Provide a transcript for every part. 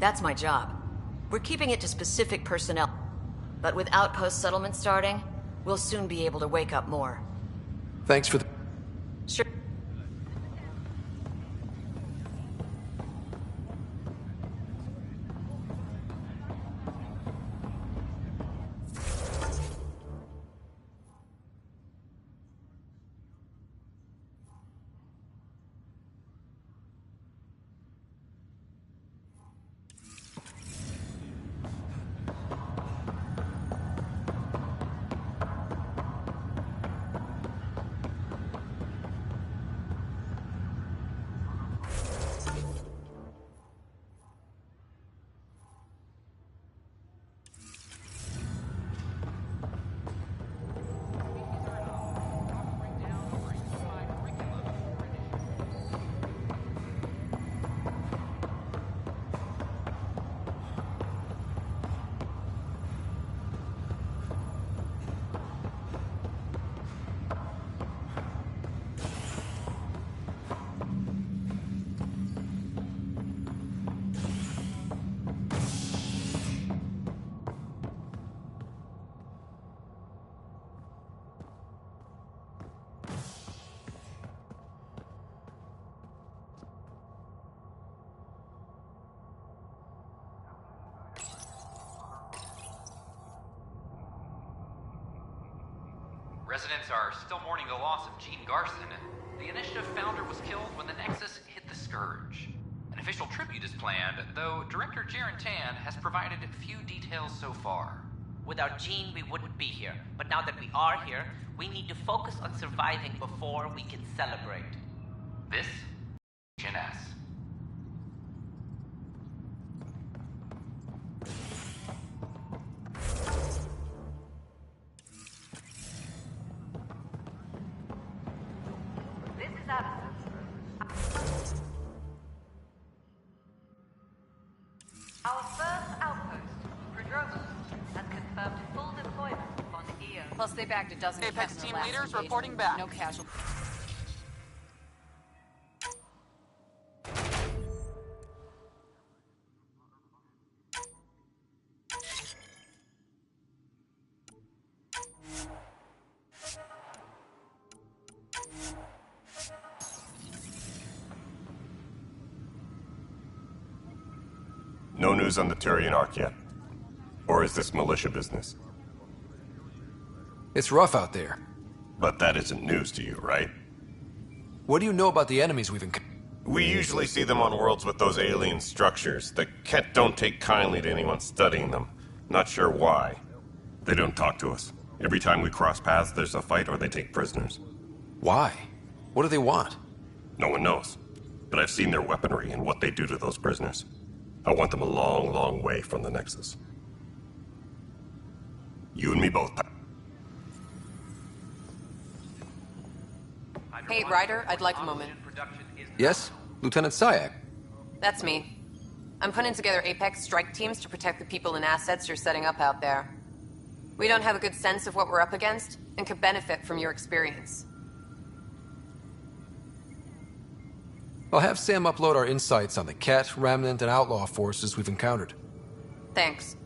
That's my job. We're keeping it to specific personnel. But with outpost settlement starting, we'll soon be able to wake up more. Thanks for the... Sure. Residents are still mourning the loss of Gene Garson. The initiative founder was killed when the Nexus hit the Scourge. An official tribute is planned, though Director Jaren Tan has provided few details so far. Without Gene, we wouldn't be here. But now that we are here, we need to focus on surviving before we can celebrate. This is Gen S. Our first outpost, Andromeda, has confirmed full deployment on EO. Plus, they bagged a dozen Apex Kessler team last leaders engagement. reporting back. No casualties. No news on the Turian Ark yet? Or is this militia business? It's rough out there. But that isn't news to you, right? What do you know about the enemies we've encountered? We usually see them on worlds with those alien structures. The Ket don't take kindly to anyone studying them. Not sure why. They don't talk to us. Every time we cross paths, there's a fight or they take prisoners. Why? What do they want? No one knows. But I've seen their weaponry and what they do to those prisoners. I want them a long, long way from the Nexus. You and me both. Hey, Ryder, I'd like a moment. Yes? Lieutenant Sayak? That's me. I'm putting together Apex strike teams to protect the people and assets you're setting up out there. We don't have a good sense of what we're up against, and could benefit from your experience. I'll have Sam upload our insights on the Ket, Remnant, and Outlaw forces we've encountered. Thanks.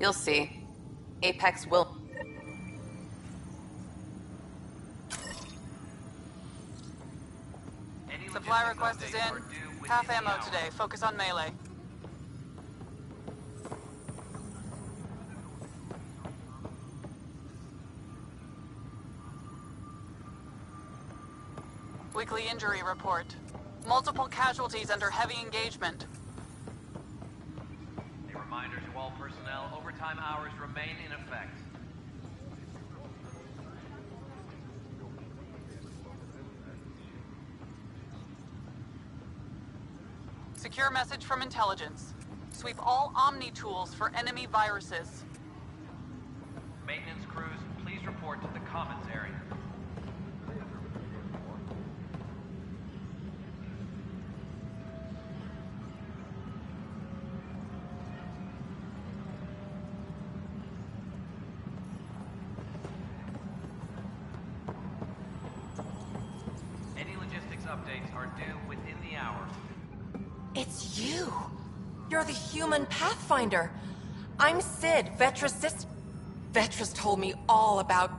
You'll see. Apex will... Supply request is in. Half ammo today. Focus on melee. Weekly injury report. Multiple casualties under heavy engagement. A reminder to all personnel, overtime hours remain in effect. Secure message from intelligence. Sweep all Omni tools for enemy viruses. Maintenance crews, please report to the commons area. Any logistics updates are due within the hour. It's you! You're the human Pathfinder. I'm Sid, Vetra's sister. Vetra's told me all about...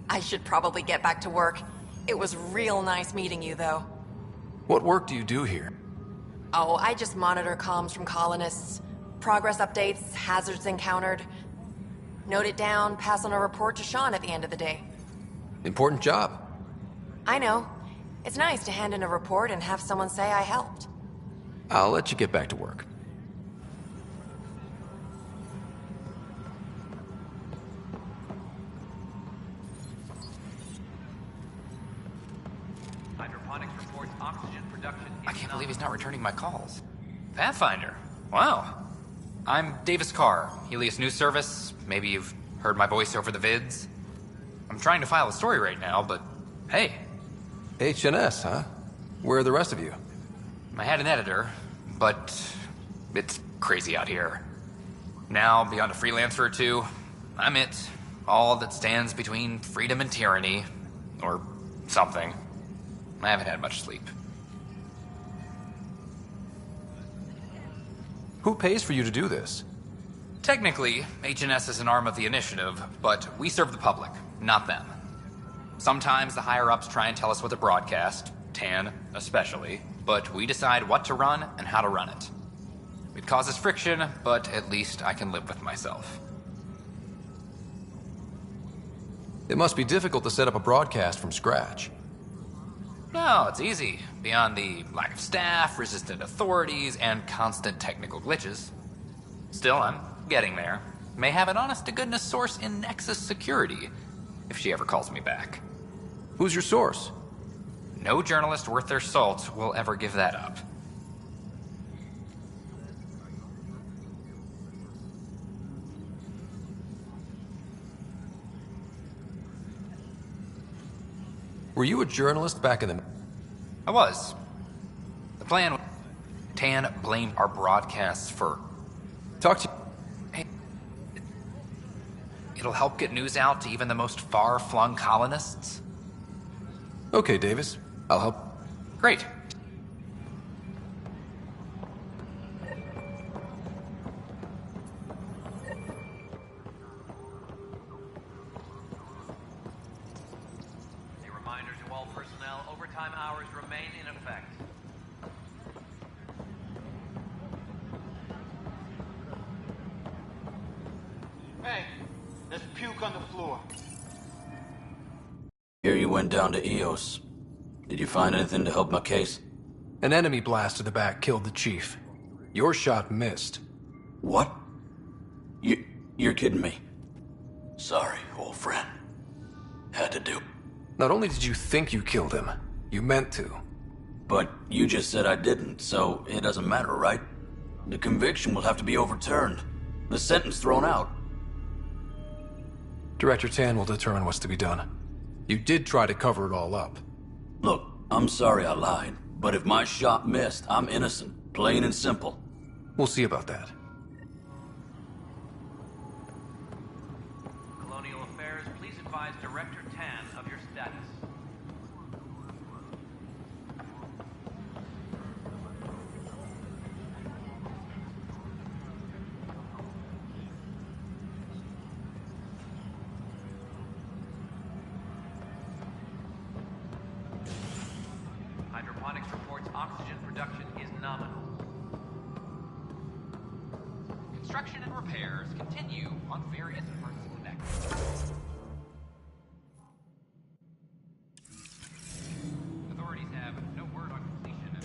I should probably get back to work. It was real nice meeting you, though. What work do you do here? Oh, I just monitor comms from colonists. Progress updates, hazards encountered. Note it down, pass on a report to Sean at the end of the day. Important job. I know. It's nice to hand in a report and have someone say I helped. I'll let you get back to work. Hydroponics reports oxygen production. I can't believe he's not returning my calls. Pathfinder. Wow. I'm Davis Carr, Helios News Service. Maybe you've heard my voice over the vids. I'm trying to file a story right now, but hey. HNS, huh? Where are the rest of you? I had an editor, but it's crazy out here. Now, beyond a freelancer or two, I'm it. All that stands between freedom and tyranny. Or something. I haven't had much sleep. Who pays for you to do this? Technically, HNS is an arm of the Initiative, but we serve the public, not them. Sometimes the higher-ups try and tell us what to broadcast, Tan especially, but we decide what to run and how to run it. It causes friction, but at least I can live with myself. It must be difficult to set up a broadcast from scratch. No, it's easy. Beyond the lack of staff, resistant authorities, and constant technical glitches. Still, I'm getting there. May have an honest-to-goodness source in Nexus Security, if she ever calls me back. Who's your source? No journalist worth their salt will ever give that up. Were you a journalist back in the... I was. The plan was... Tan blamed our broadcasts for... Talk to... Hey, it'll help get news out to even the most far-flung colonists? Okay, Davis. I'll help. Great. A reminder to all personnel, overtime hours remain in effect. Hey, there's puke on the floor. Here you went down to EOS. Did you find anything to help my case? An enemy blast to the back killed the chief. Your shot missed. What? You're kidding me. Sorry, old friend. Had to do. Not only did you think you killed him, you meant to. But you just said I didn't, so it doesn't matter, right? The conviction will have to be overturned. The sentence thrown out. Director Tan will determine what's to be done. You did try to cover it all up. Look, I'm sorry I lied, but if my shot missed, I'm innocent. Plain and simple. We'll see about that. Colonial Affairs, please advise Director Tan of your status. Hydroponics reports oxygen production is nominal. Construction and repairs continue on various parts of the Nexus. Authorities have no word on completion.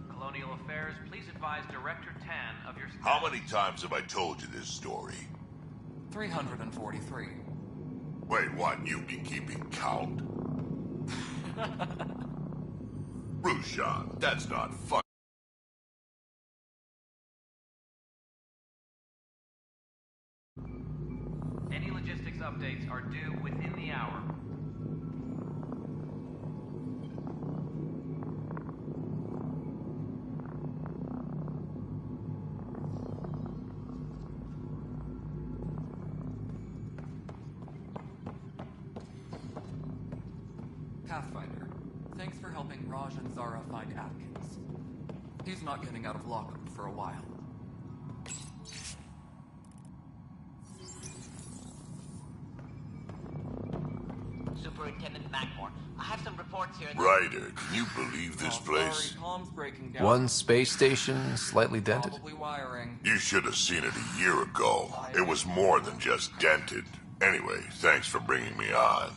Colonial Affairs, please advise Director Tan of your status. How many times have I told you this story? 343. Wait, what? You've been keeping count? Rushan, that's not fun. Any logistics updates are due within the hour. Rajan Zara find Atkins. He's not getting out of lockup for a while. Superintendent Magmore, I have some reports here. Ryder, can you believe this place? Comms breaking down. One space station, slightly dented. Probably wiring. You should have seen it a year ago. It was more than just dented. Anyway, thanks for bringing me on.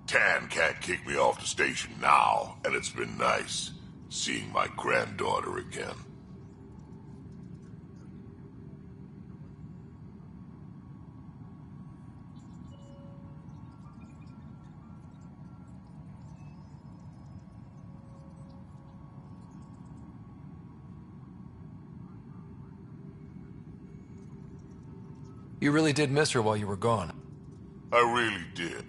Tan can't kick me off the station now, and it's been nice seeing my granddaughter again. You really did miss her while you were gone. I really did.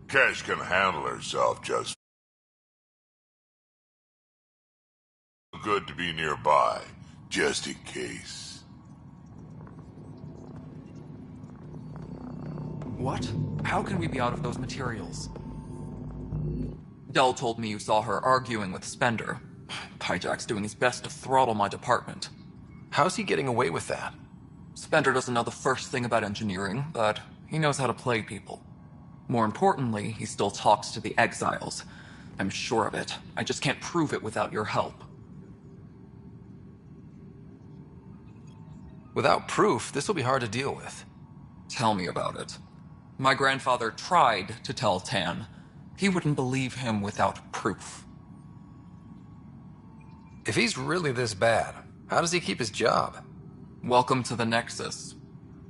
Cash can handle herself just good to be nearby, just in case. What? How can we be out of those materials? Dell told me you saw her arguing with Spender. Pyjack's doing his best to throttle my department. How's he getting away with that? Spender doesn't know the first thing about engineering, but he knows how to play people. More importantly, he still talks to the exiles. I'm sure of it. I just can't prove it without your help. Without proof, this will be hard to deal with. Tell me about it. My grandfather tried to tell Tan. He wouldn't believe him without proof. If he's really this bad, how does he keep his job? Welcome to the Nexus.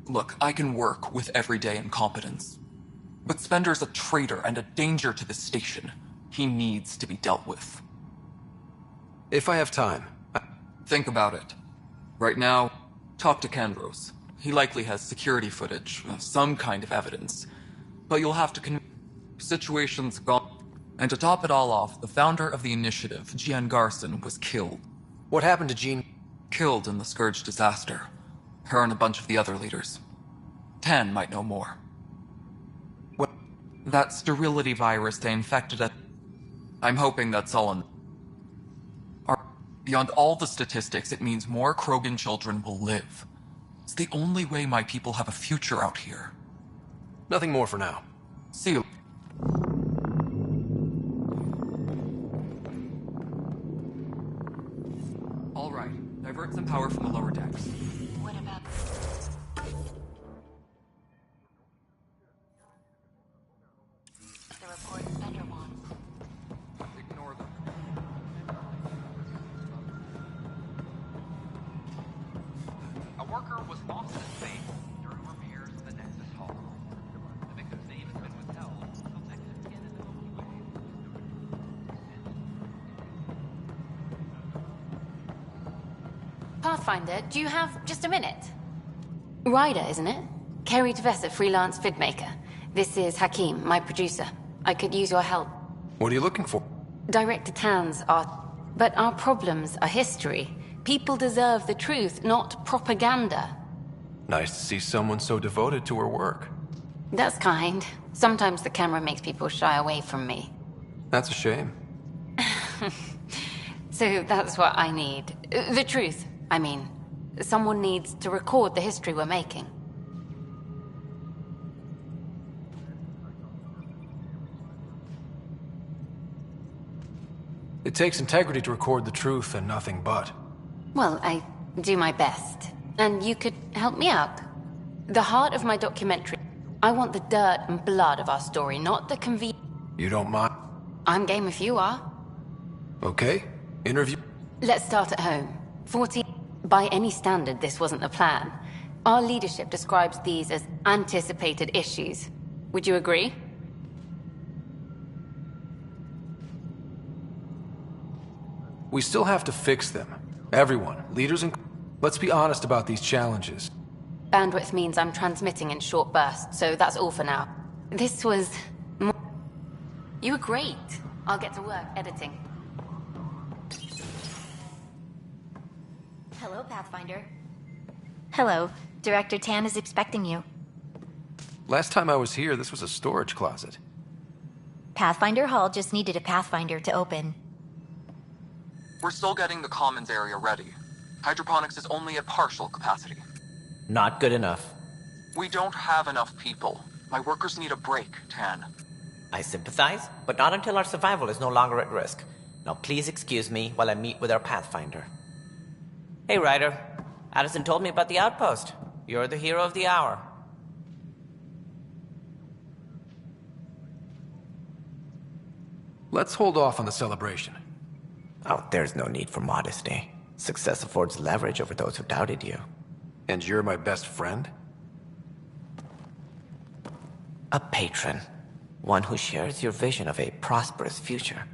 Look, I can work with everyday incompetence. But Spender's a traitor and a danger to the station. He needs to be dealt with. If I have time. Think about it. Right now, talk to Kandros. He likely has security footage, some kind of evidence. But you'll have to situation's gone. And to top it all off, the founder of the initiative, Jian Garson, was killed. What happened to Jean? Killed in the Scourge disaster. Her and a bunch of the other leaders. Tan might know more. What? That sterility virus they infected at... I'm hoping that's all in... Beyond all the statistics, it means more Krogan children will live. It's the only way my people have a future out here. Nothing more for now. See you. All right. Divert some power from the lower decks. What about... the report Spender wants? Ignore them. A worker was lost in space during repairs to the Nexus hull. The victim's name has been withheld until Nexus scan is the only way. Pathfinder, do you have just a minute? Ryder, isn't it? Kerry Tvessa, freelance vidmaker. This is Hakim, my producer. I could use your help. What are you looking for? Director Tan's art. But our problems are history. People deserve the truth, not propaganda. Nice to see someone so devoted to her work. That's kind. Sometimes the camera makes people shy away from me. That's a shame. So that's what I need. The truth, I mean. Someone needs to record the history we're making. It takes integrity to record the truth and nothing but. Well, I do my best. And you could help me out. The heart of my documentary. I want the dirt and blood of our story, not the You don't mind? I'm game if you are. Okay. Interview. Let's start at home. 14. By any standard, this wasn't the plan. Our leadership describes these as anticipated issues. Would you agree? We still have to fix them. Everyone, leaders and... Let's be honest about these challenges. Bandwidth means I'm transmitting in short bursts, so that's all for now. This was... You were great. I'll get to work editing. Hello, Pathfinder. Hello. Director Tan is expecting you. Last time I was here, this was a storage closet. Pathfinder Hall just needed a Pathfinder to open. We're still getting the commons area ready. Hydroponics is only at partial capacity. Not good enough. We don't have enough people. My workers need a break, Tan. I sympathize, but not until our survival is no longer at risk. Now please excuse me while I meet with our Pathfinder. Hey, Ryder. Addison told me about the outpost. You're the hero of the hour. Let's hold off on the celebration. Oh, there's no need for modesty. Success affords leverage over those who doubted you. And you're my best friend? A patron. One who shares your vision of a prosperous future.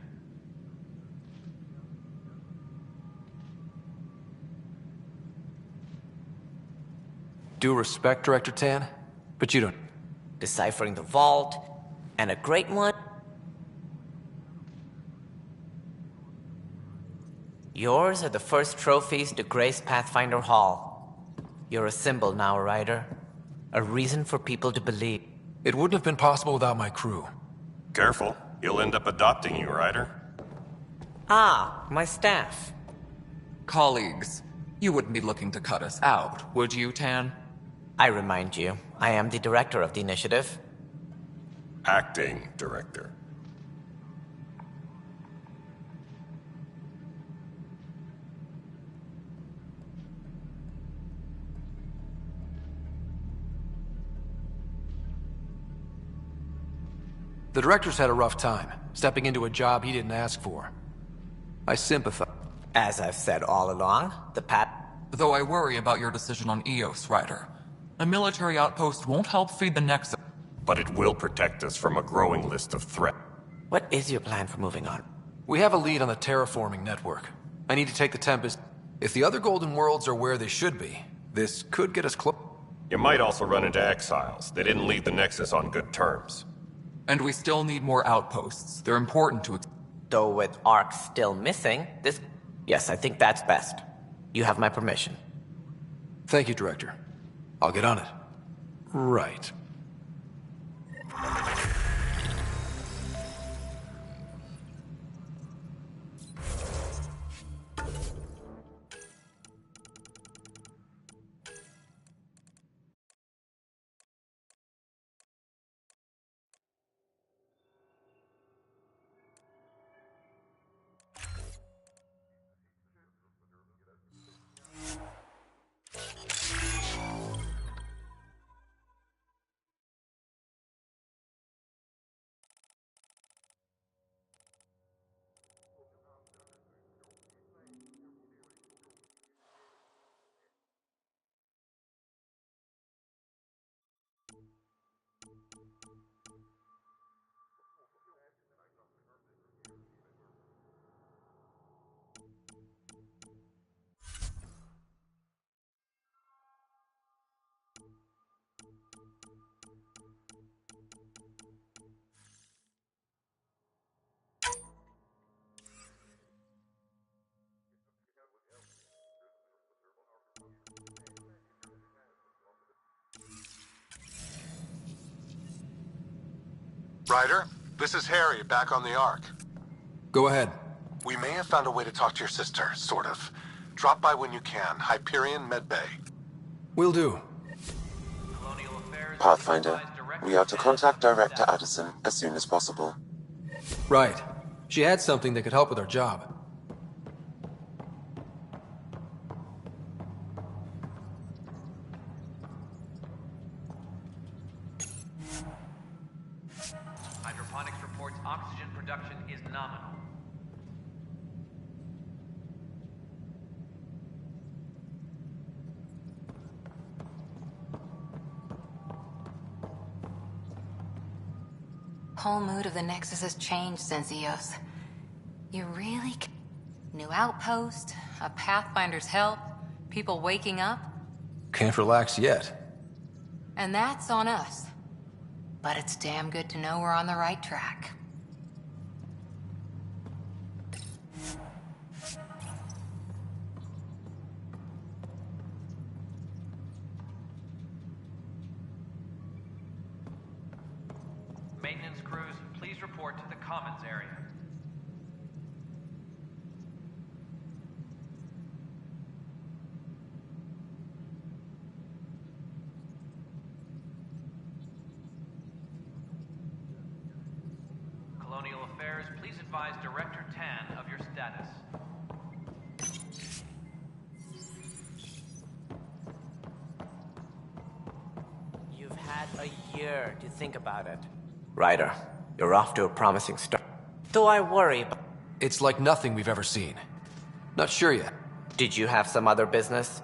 Due respect, Director Tan, but you don't. Deciphering the vault, and a great one. Yours are the first trophies to grace Pathfinder Hall. You're a symbol now, Ryder. A reason for people to believe. It wouldn't have been possible without my crew. Careful, he'll end up adopting you, Ryder. Ah, my staff. Colleagues, you wouldn't be looking to cut us out, would you, Tan? I remind you, I am the director of the initiative. Acting director. The director's had a rough time, stepping into a job he didn't ask for. I sympathize. As I've said all along, Though I worry about your decision on Eos, Ryder. A military outpost won't help feed the Nexus. But it will protect us from a growing list of threats. What is your plan for moving on? We have a lead on the terraforming network. I need to take the Tempest. If the other Golden Worlds are where they should be, this could get us close. You might also run into exiles. They didn't leave the Nexus on good terms. And we still need more outposts. They're important to... Though with Ark still missing, this... Yes, I think that's best. You have my permission. Thank you, Director. I'll get on it. Right. Ryder, this is Harry, back on the Ark. Go ahead. We may have found a way to talk to your sister, sort of. Drop by when you can. Hyperion Medbay. Will do. Pathfinder, we are to contact Director Addison as soon as possible. Right. She had something that could help with our job. Hydroponics reports oxygen production is nominal. Whole mood of the Nexus has changed since Eos. You really... New outpost, a Pathfinder's help, people waking up, Can't relax yet. and that's on us. But it's damn good to know we're on the right track. Maintenance crews, please report to the commons area. please advise Director Tan of your status. You've had a year to think about it. Ryder, you're off to a promising start. Though I worry about... It's like nothing we've ever seen. Not sure yet. Did you have some other business?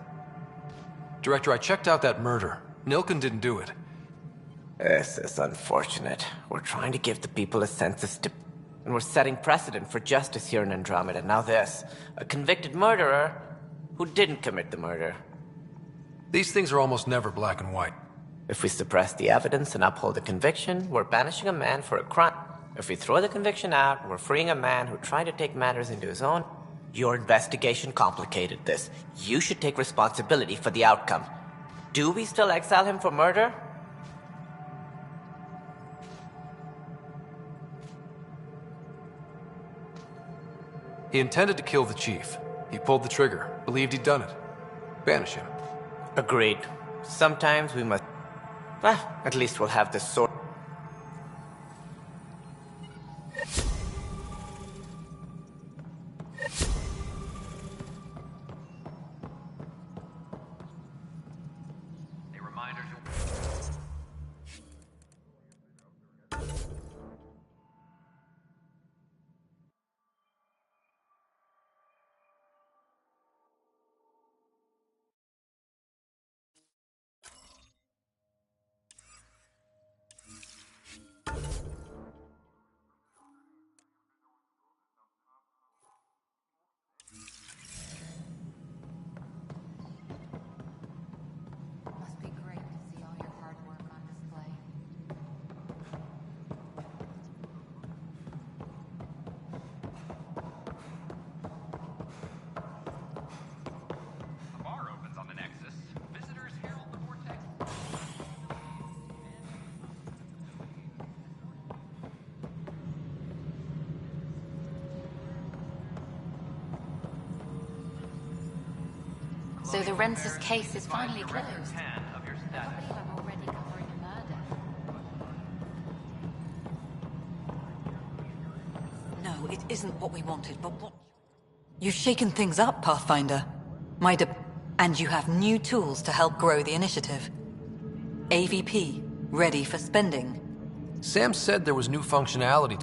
Director, I checked out that murder. Nilken didn't do it. This is unfortunate. We're trying to give the people a sense of stability. And we're setting precedent for justice here in Andromeda. Now this, a convicted murderer who didn't commit the murder. These things are almost never black and white. If we suppress the evidence and uphold the conviction, we're banishing a man for a crime. If we throw the conviction out, we're freeing a man who tried to take matters into his own. Your investigation complicated this. You should take responsibility for the outcome. Do we still exile him for murder? He intended to kill the chief. He pulled the trigger, believed he'd done it. Banish him. Agreed. Sometimes we must... at least we'll have this sort... A reminder to... Must be great to see all your hard work on display. A bar opens on the Nexus. Visitors herald the vortex. So the Rensis case is finally closed. Tan of your I can't status. believe I'm already covering a murder. No, it isn't what we wanted, but what... You've shaken things up, Pathfinder. And you have new tools to help grow the initiative. AVP, ready for spending. Sam said there was new functionality.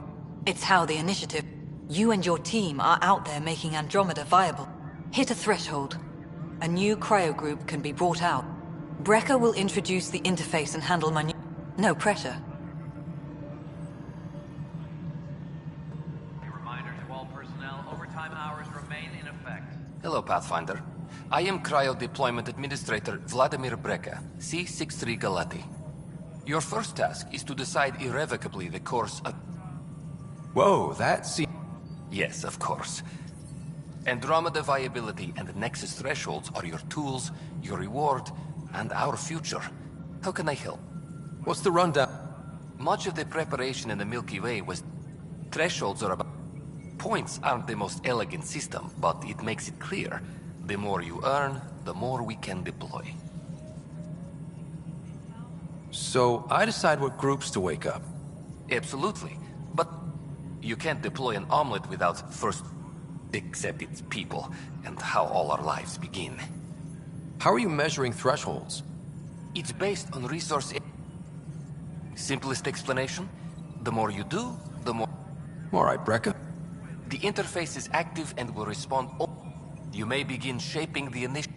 It's how the initiative... You and your team are out there making Andromeda viable. Hit a threshold. A new cryo group can be brought out. Brecker will introduce the interface and handle no pressure. A reminder to all personnel, overtime hours remain in effect. Hello, Pathfinder. I am Cryo Deployment Administrator Vladimir Brecker, C-63 Galati. Your first task is to decide irrevocably the course of... Whoa, that's... Yes, of course. Andromeda viability and Nexus thresholds are your tools, your reward, and our future. How can I help? What's the rundown? Much of the preparation in the Milky Way was... Thresholds are about... Points aren't the most elegant system, but it makes it clear. The more you earn, the more we can deploy. So, I decide what groups to wake up. Absolutely. But you can't deploy an omelet without first... Except its people, and how all our lives begin. How are you measuring thresholds? It's based on resource... Simplest explanation? The more you do, the more... Alright, Brecker. The interface is active and will respond... You may begin shaping the initiative...